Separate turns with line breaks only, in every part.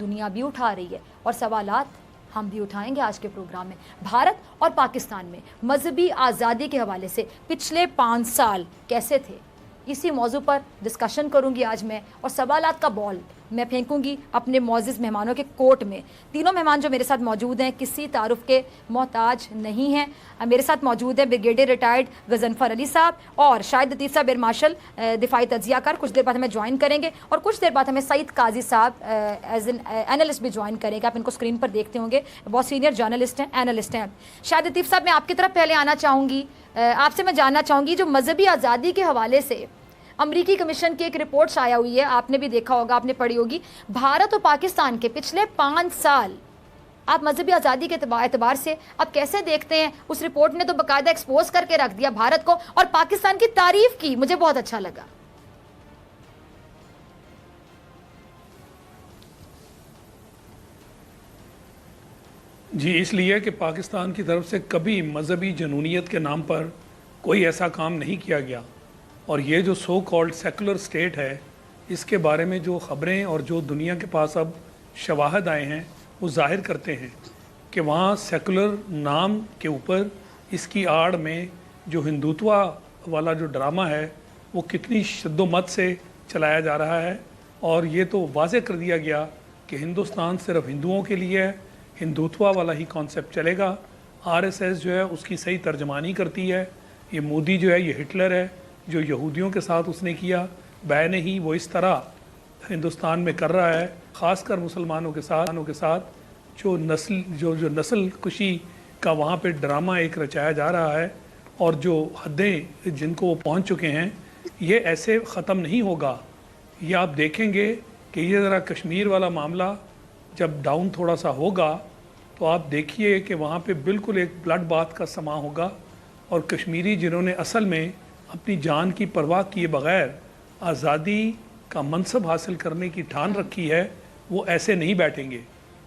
دنیا بھی اٹھا رہی ہے اور سوالات ہم بھی اٹھائیں گے آج کے پروگرام میں. بھارت اور پاکستان میں مذہبی آزادی کے حوالے سے پچھلے 5 سال کیسے تھے, اسی موضوع پر ڈسکشن کروں گی آج میں, اور سوالات کا بال میں پھینکوں گی اپنے معزز مہمانوں کے کورٹ میں. تینوں مہمان جو میرے ساتھ موجود ہیں کسی تعارف کے محتاج نہیں ہیں. میرے ساتھ موجود ہیں بریگیڈیئر ریٹائرڈ غضنفر علی صاحب اور شاہد لطیف صاحب ایئر مارشل دفاعی تجزیہ کار, کچھ دیر بعد ہمیں جوائن کریں گے, اور کچھ دیر بعد ہمیں سعید قاضی صاحب ایز این اینالسٹ بھی جوائن کریں گے. آپ ان کو اسکرین پر دیکھتے ہوں گے, بہت سینئر جرنلسٹ ہیں, اینالسٹ ہیں. شاہد لطیف صاحب, میں آپ کی طرف پہلے آنا چاہوں گی. آپ سے میں جاننا چاہوں گی جو مذہبی آزادی کے حوالے سے امریکی کمیشن کی ایک رپورٹ شائع ہوئی ہے, آپ نے بھی دیکھا ہوگا, آپ نے پڑھی ہوگی. بھارت اور پاکستان کے پچھلے 5 سال آپ مذہبی آزادی کے اعتبار سے آپ کیسے دیکھتے ہیں؟ اس رپورٹ نے تو باقاعدہ ایکسپوز کر کے رکھ دیا بھارت کو, اور پاکستان کی تعریف کی, مجھے بہت اچھا لگا.
جی, اس لیے کہ پاکستان کی طرف سے کبھی مذہبی جنونیت کے نام پر کوئی ایسا کام نہیں کیا گیا, اور یہ جو سو کالڈ سیکولر سٹیٹ ہے, اس کے بارے میں جو خبریں اور جو دنیا کے پاس اب شواہد آئے ہیں وہ ظاہر کرتے ہیں کہ وہاں سیکولر نام کے اوپر اس کی آڑ میں جو ہندوتوا والا جو ڈرامہ ہے وہ کتنی شد و مت سے چلایا جا رہا ہے. اور یہ تو واضح کر دیا گیا کہ ہندوستان صرف ہندوؤں کے لیے ہے, ہندوتوا والا ہی کانسیپٹ چلے گا. RSS جو ہے اس کی صحیح ترجمانی کرتی ہے. یہ مودی جو ہے یہ ہٹلر ہے, جو یہودیوں کے ساتھ اس نے کیا بے نہیں وہ اس طرح ہندوستان میں کر رہا ہے, خاص کر مسلمانوں کے ساتھ جو نسل کشی کا وہاں پہ ڈرامہ ایک رچایا جا رہا ہے, اور جو حدیں جن کو وہ پہنچ چکے ہیں یہ ایسے ختم نہیں ہوگا. یہ آپ دیکھیں گے کہ یہ ذرا کشمیر والا معاملہ جب ڈاؤن تھوڑا سا ہوگا تو آپ دیکھیے کہ وہاں پہ بالکل ایک بلڈ بات کا سما ہوگا, اور کشمیری جنہوں نے اصل میں اپنی جان کی پرواہ کیے بغیر آزادی کا منصب حاصل کرنے کی ٹھان رکھی ہے, وہ ایسے نہیں بیٹھیں گے.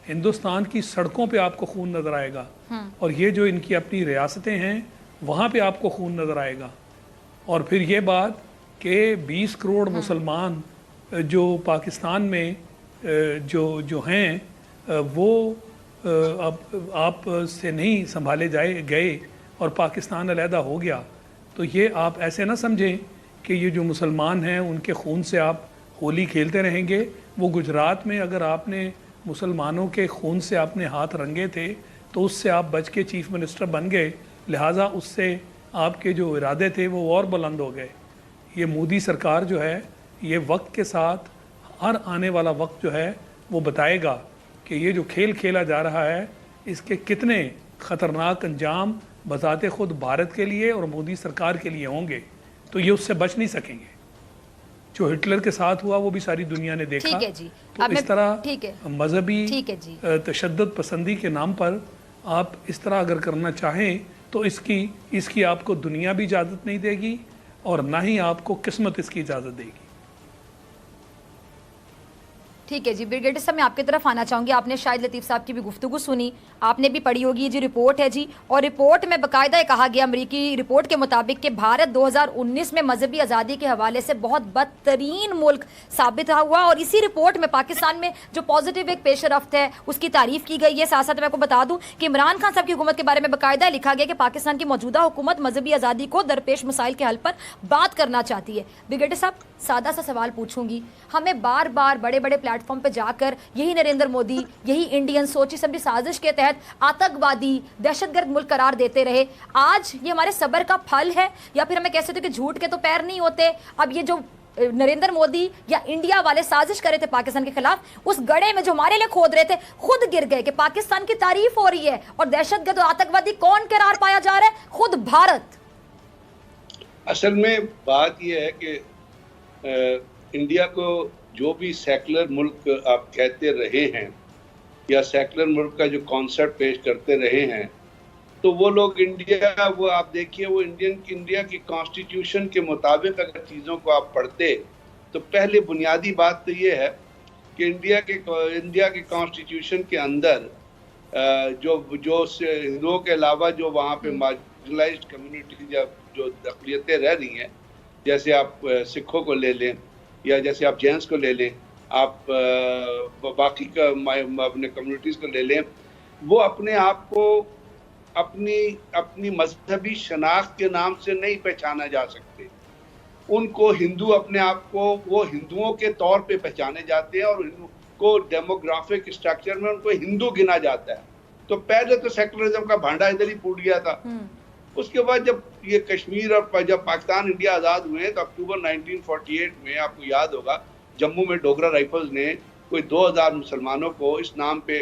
ہندوستان کی سڑکوں پہ آپ کو خون نظر آئے گا, اور یہ جو ان کی اپنی ریاستیں ہیں وہاں پہ آپ کو خون نظر آئے گا. اور پھر یہ بات کہ 20 کروڑ مسلمان جو پاکستان میں جو ہیں وہ اب آپ سے نہیں سنبھالے گئے اور پاکستان علیحدہ ہو گیا, تو یہ آپ ایسے نہ سمجھیں کہ یہ جو مسلمان ہیں ان کے خون سے آپ ہولی کھیلتے رہیں گے. وہ گجرات میں اگر آپ نے مسلمانوں کے خون سے اپنے ہاتھ رنگے تھے تو اس سے آپ بچ کے چیف منسٹر بن گئے, لہٰذا اس سے آپ کے جو ارادے تھے وہ اور بلند ہو گئے. یہ مودی سرکار جو ہے یہ وقت کے ساتھ ہر آنے والا وقت جو ہے وہ بتائے گا کہ یہ جو کھیل کھیلا جا رہا ہے اس کے کتنے خطرناک انجام بذات خود بھارت کے لیے اور مودی سرکار کے لیے ہوں گے. تو یہ اس سے بچ نہیں سکیں گے. جو ہٹلر کے ساتھ ہوا وہ بھی ساری دنیا نے دیکھا. تو اس طرح مذہبی تشدد پسندی کے نام پر آپ اس طرح اگر کرنا چاہیں تو اس کی آپ کو دنیا بھی اجازت نہیں دے گی, اور نہ ہی آپ کو قسمت اس کی اجازت دے گی.
ٹھیک ہے جی, بریگیڈیئر صاحب میں آپ کی طرف آنا چاہوں گی. آپ نے شاہد لطیف صاحب کی بھی گفتگو سنی, آپ نے بھی پڑھی ہوگی, جی رپورٹ ہے جی, اور رپورٹ میں باقاعدہ کہا گیا امریکی رپورٹ کے مطابق کہ بھارت 2019 میں مذہبی آزادی کے حوالے سے بہت بدترین ملک ثابت ہوا, اور اسی رپورٹ میں پاکستان میں جو پازیٹیو ایک پیش رفت ہے اس کی تعریف کی گئی ہے. ساتھ ساتھ میں آپ کو بتا دوں کہ عمران خان صاحب کی حکومت کے بارے میں باقاعدہ لکھا گیا کہ پاکستان کی موجودہ حکومت مذہبی آزادی کو درپیش مسائل کے حل پر بات کرنا چاہتی ہے. بریگیڈیئر صاحب سادہ سا سوال پوچھوں گی, ہمیں بار بار بڑے بڑے پلیٹ فارم پہ جا کر یہی نریندر مودی, یہی انڈین سوچی سمجھی سازش کے تحت آتنکوادی دہشت گرد ملک قرار دیتے رہے. آج یہ ہمارے صبر کا پھل ہے, یا پھر ہمیں کہہ سکتے کہ جھوٹ کے تو پیر نہیں ہوتے. اب یہ جو نریندر مودی یا انڈیا والے سازش کر رہے تھے پاکستان کے خلاف, اس گڑھے میں جو ہمارے لیے کھود رہے تھے خود گر گئے کہ پاکستان کی تعریف ہو رہی ہے, اور دہشت گرد اور آتنکوادی کون قرار پایا جا رہا ہے؟ خود بھارت.
اصل میں بات یہ ہے کہ انڈیا کو جو بھی سیکولر ملک آپ کہتے رہے ہیں یا سیکولر ملک کا جو کانسیپٹ پیش کرتے رہے ہیں, تو وہ لوگ انڈیا, وہ آپ دیکھیے وہ انڈیا کی کانسٹیٹیوشن کے مطابق اگر چیزوں کو آپ پڑھتے تو پہلے بنیادی بات تو یہ ہے کہ انڈیا کے کانسٹیٹیوشن کے اندر جو ہندوؤں کے علاوہ جو وہاں پہ مارجنلائزڈ کمیونٹی جو اقلیتیں رہ رہی ہیں, جیسے آپ سکھوں کو لے لیں یا جیسے آپ جینس کو لے لیں, آپ باقی اپنے کمیونٹیز کو لے لیں، وہ اپنے آپ کو اپنی مذہبی شناخت کے نام سے نہیں پہچانا جا سکتے. ان کو ہندو اپنے آپ کو وہ ہندوؤں کے طور پہ پہچانے جاتے ہیں اور ان کو ڈیموگرافک اسٹرکچر میں ان کو ہندو گنا جاتا ہے. تو پہلے تو سیکولرزم کا بھانڈا ادھر ہی پھوٹ گیا تھا. اس کے بعد جب یہ کشمیر اور جب پاکستان انڈیا آزاد ہوئے ہیں تو اکتوبر 1948 میں آپ کو یاد ہوگا جموں میں ڈوگرا رائفلز نے کوئی 2000 مسلمانوں کو اس نام پہ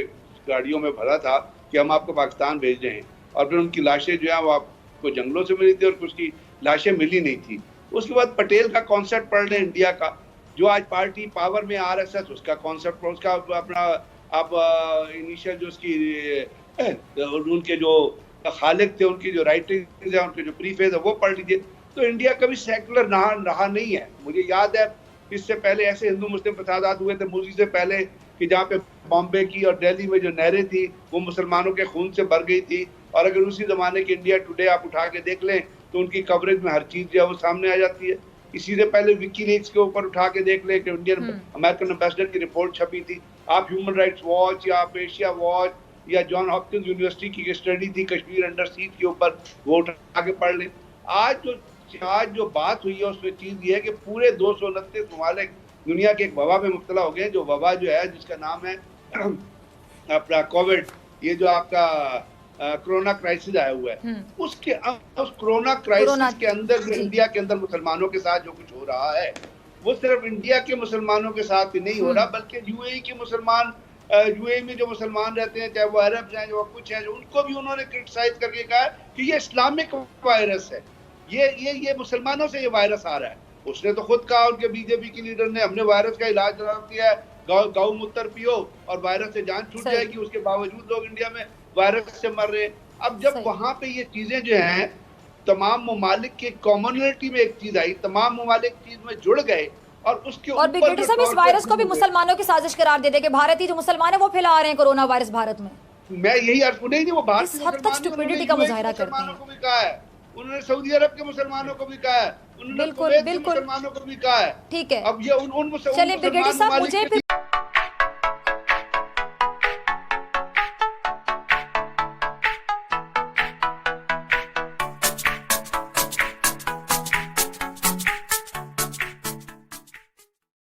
گاڑیوں میں بھرا تھا کہ ہم آپ کو پاکستان بھیج رہے ہیں، اور پھر ان کی لاشیں جو ہیں وہ آپ کو جنگلوں سے ملی تھی اور کچھ کی لاشیں ملی نہیں تھی. اس کے بعد پٹیل کا کانسیپٹ پڑھ لیں انڈیا کا، جو آج پارٹی پاور میں RSS، اس کا کانسیپٹ، اس کا اپنا اب انیشل جو اس کی ان کے جو خالق تھے، ان کی جو رائٹنگ ہے، ان کے جو پریفیس ہے وہ پڑھ لیجیے. تو انڈیا کبھی سیکولر رہا نہیں ہے. مجھے یاد ہے اس سے پہلے ایسے ہندو مسلم فسادات ہوئے تھے موزی سے پہلے کہ جہاں پہ بامبے کی اور دہلی میں جو نہریں تھی وہ مسلمانوں کے خون سے بھر گئی تھی. اور اگر اسی زمانے کے انڈیا ٹوڈے آپ اٹھا کے دیکھ لیں تو ان کی کوریج میں ہر چیز جو ہے وہ سامنے آ جاتی ہے. اسی سے پہلے وکی لیکس کے اوپر اٹھا کے دیکھ لیں کہ انڈین امریکن امبیسڈر کی رپورٹ چھپی تھی. آپ ہیومن رائٹس واچ یا آپ ایشیا واچ یا جان ہاپکنز یونیورسٹی کی اسٹڈی تھی کشمیر انڈر سیج کے اوپر، وہ اٹھا کے پڑھ لیں. آج جو بات ہوئی ہے اس میں چیز یہ ہے کہ پورے 229 ممالک دنیا کے ایک وبا میں مبتلا ہو گئے. جو وبا جو ہے جس کا نام ہے اپنا کووڈ، یہ جو آپ کا کرونا کرائسس آیا ہوا ہے، اس کرونا کرائسس کے اندر جو انڈیا کے اندر مسلمانوں کے ساتھ جو کچھ ہو رہا ہے وہ صرف انڈیا کے مسلمانوں کے ساتھ ہی نہیں ہو رہا، بلکہ UAE کے مسلمان، UAE میں جو مسلمان رہتے ہیں، چاہے وہ عرب ہیں جو کچھ ہیں، جو ان کو بھی انہوں نے کرٹیسائز کر کے کہا کہ یہ اسلامک وائرس ہے، یہ مسلمانوں سے یہ وائرس آ رہا ہے. اس نے تو خود کہا، ان کے BJP کی لیڈر نے، ہم نے وائرس کا علاج کیا ہے، گاؤں متر پیو اور وائرس سے جان چھوٹ جائے گی. اس کے باوجود لوگ انڈیا میں وائرس سے مر رہے ہیں. اب جب وہاں پہ یہ چیزیں جو ہیں تمام ممالک کی کامنلٹی میں ایک چیز آئی، تمام ممالک چیز میں جڑ گئے اور اس کے
اور بگیٹر صاحب اس وائرس کو بھی مسلمانوں کی سازش قرار دے دے کہ بھارتی جو مسلمان ہیں وہ پھیلا رہے ہیں کورونا وائرس بھارت میں.
میں یہی عرض نہیں وہ بھارت
اس حد تک اسٹوپیڈیٹی کا مظاہرہ کرتے ہیں.
کو بھی کہا ہے انہوں نے، سعودی عرب کے مسلمانوں کو بھی کہا ہے انہوں نے، کویت کے مسلمانوں کو بھی کہا ہے.
ٹھیک ہے،
اب یہ ان
چلیے بگیٹر صاحب مجھے